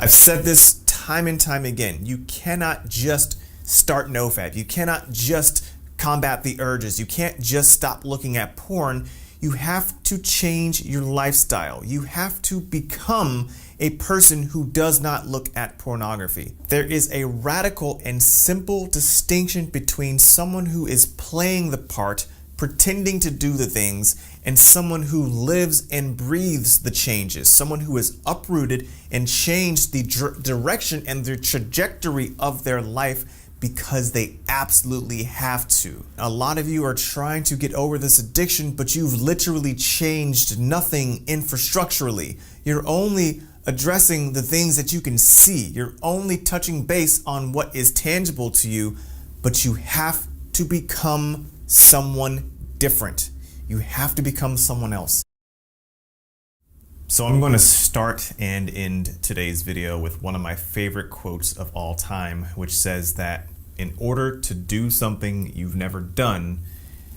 I've said this time and time again. You cannot just start Nofap. You cannot just combat the urges. You can't just stop looking at porn. You have to change your lifestyle. You have to become a person who does not look at pornography. There is a radical and simple distinction between someone who is playing the part, pretending to do the things, and someone who lives and breathes the changes, someone who is uprooted and changed the direction and the trajectory of their life because they absolutely have to. A lot of you are trying to get over this addiction, but you've literally changed nothing infrastructurally. You're only addressing the things that you can see. You're only touching base on what is tangible to you, but you have to become someone different. You have to become someone else. So I'm going to start and end today's video with one of my favorite quotes of all time, which says that in order to do something you've never done,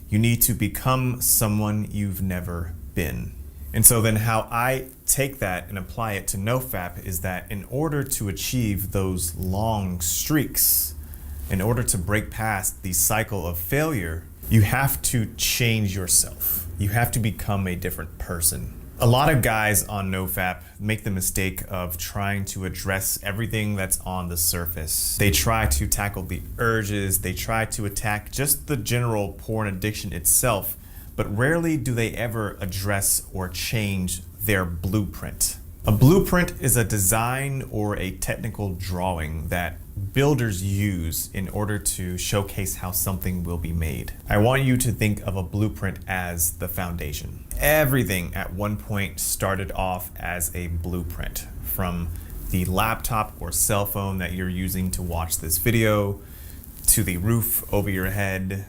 you need to become someone you've never been. And so then how I take that and apply it to Nofap is that in order to achieve those long streaks, in order to break past the cycle of failure, you have to change yourself. You have to become a different person. A lot of guys on Nofap make the mistake of trying to address everything that's on the surface. They try to tackle the urges, they try to attack just the general porn addiction itself, but rarely do they ever address or change their blueprint. A blueprint is a design or a technical drawing that builders use in order to showcase how something will be made. I want you to think of a blueprint as the foundation. Everything at one point started off as a blueprint, from the laptop or cell phone that you're using to watch this video, to the roof over your head.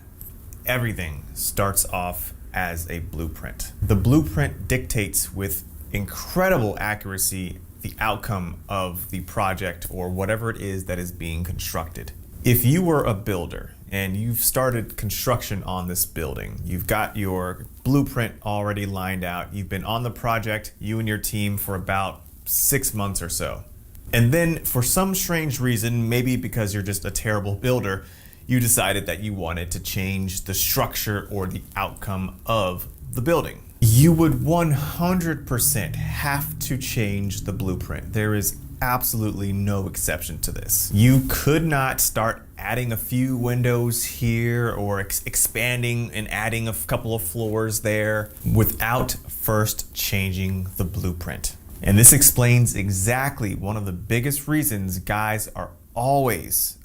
Everything starts off as a blueprint. The blueprint dictates with incredible accuracy the outcome of the project or whatever it is that is being constructed. If you were a builder and you've started construction on this building, you've got your blueprint already lined out, you've been on the project, you and your team, for about 6 months or so. And then for some strange reason, maybe because you're just a terrible builder, you decided that you wanted to change the structure or the outcome of the building. You would 100% have to change the blueprint. There is absolutely no exception to this. You could not start adding a few windows here or expanding and adding a couple of floors there without first changing the blueprint. And this explains exactly one of the biggest reasons guys are always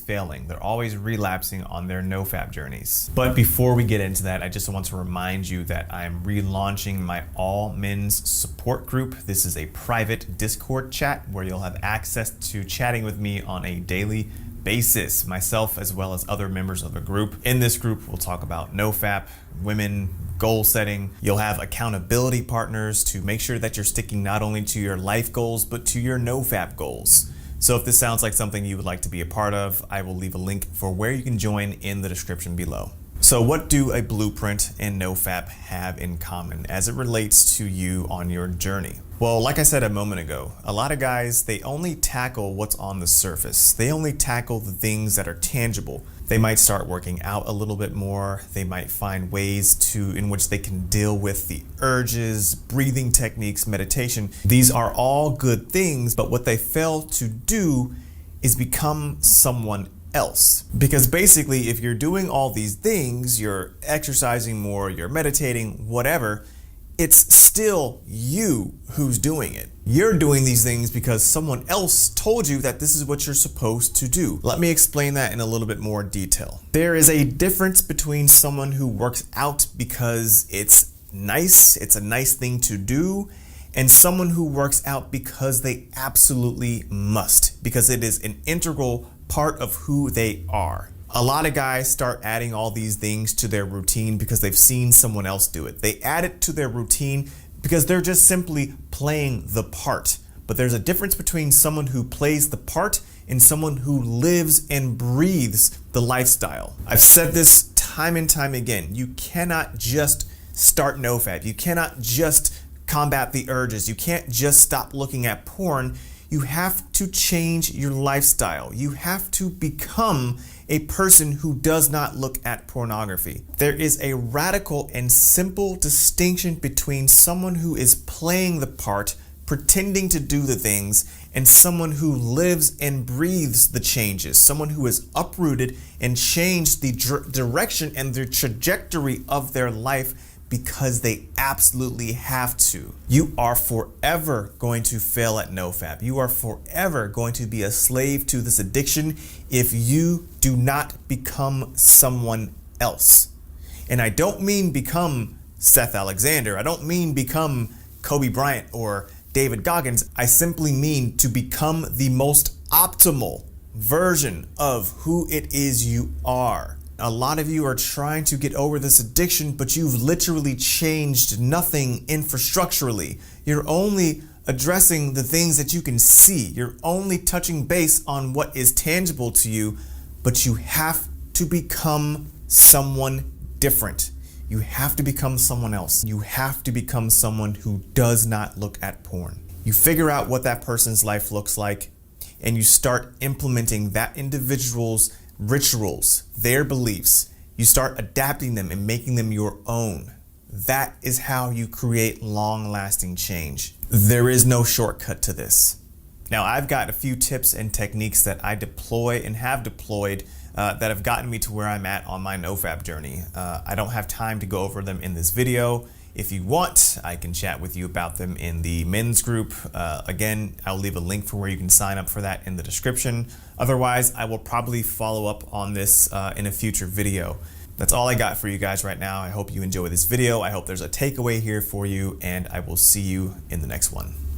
failing. They're always relapsing on their Nofap journeys. But before we get into that, I just want to remind you that I'm relaunching my all men's support group. This is a private Discord chat where you'll have access to chatting with me on a daily basis, myself as well as other members of the group. In this group, we'll talk about Nofap, women, goal setting. You'll have accountability partners to make sure that you're sticking not only to your life goals, but to your Nofap goals. So if this sounds like something you would like to be a part of, I will leave a link for where you can join in the description below. So what do a blueprint and Nofap have in common as it relates to you on your journey? Well, like I said a moment ago, a lot of guys, they only tackle what's on the surface. They only tackle the things that are tangible. They might start working out a little bit more. They might find ways in which they can deal with the urges, breathing techniques, meditation. These are all good things, but what they fail to do is become someone else. Because basically, if you're doing all these things, you're exercising more, you're meditating, whatever, it's still you who's doing it. You're doing these things because someone else told you that this is what you're supposed to do. Let me explain that in a little bit more detail. There is a difference between someone who works out because it's nice, it's a nice thing to do, and someone who works out because they absolutely must, because it is an integral part of who they are. A lot of guys start adding all these things to their routine because they've seen someone else do it. They add it to their routine because they're just simply playing the part. But there's a difference between someone who plays the part and someone who lives and breathes the lifestyle. I've said this time and time again. You cannot just start Nofap. You cannot just combat the urges. You can't just stop looking at porn. You have to change your lifestyle. You have to become a person who does not look at pornography. There is a radical and simple distinction between someone who is playing the part, pretending to do the things, and someone who lives and breathes the changes, someone who is uprooted and changed the direction and the trajectory of their life because they absolutely have to. You are forever going to fail at Nofap. You are forever going to be a slave to this addiction if you do not become someone else. And I don't mean become Seth Alexander. I don't mean become Kobe Bryant or David Goggins. I simply mean to become the most optimal version of who it is you are. A lot of you are trying to get over this addiction, but you've literally changed nothing infrastructurally. You're only addressing the things that you can see. You're only touching base on what is tangible to you, but you have to become someone different. You have to become someone else. You have to become someone who does not look at porn. You figure out what that person's life looks like, and you start implementing that individual's rituals, their beliefs. You start adapting them and making them your own. That is how you create long-lasting change. There is no shortcut to this. Now, I've got a few tips and techniques that I deploy and have deployed that have gotten me to where I'm at on my Nofap journey. I don't have time to go over them in this video. If you want, I can chat with you about them in the men's group. Again, I'll leave a link for where you can sign up for that in the description. Otherwise, I will probably follow up on this in a future video. That's all I got for you guys right now. I hope you enjoy this video. I hope there's a takeaway here for you, and I will see you in the next one.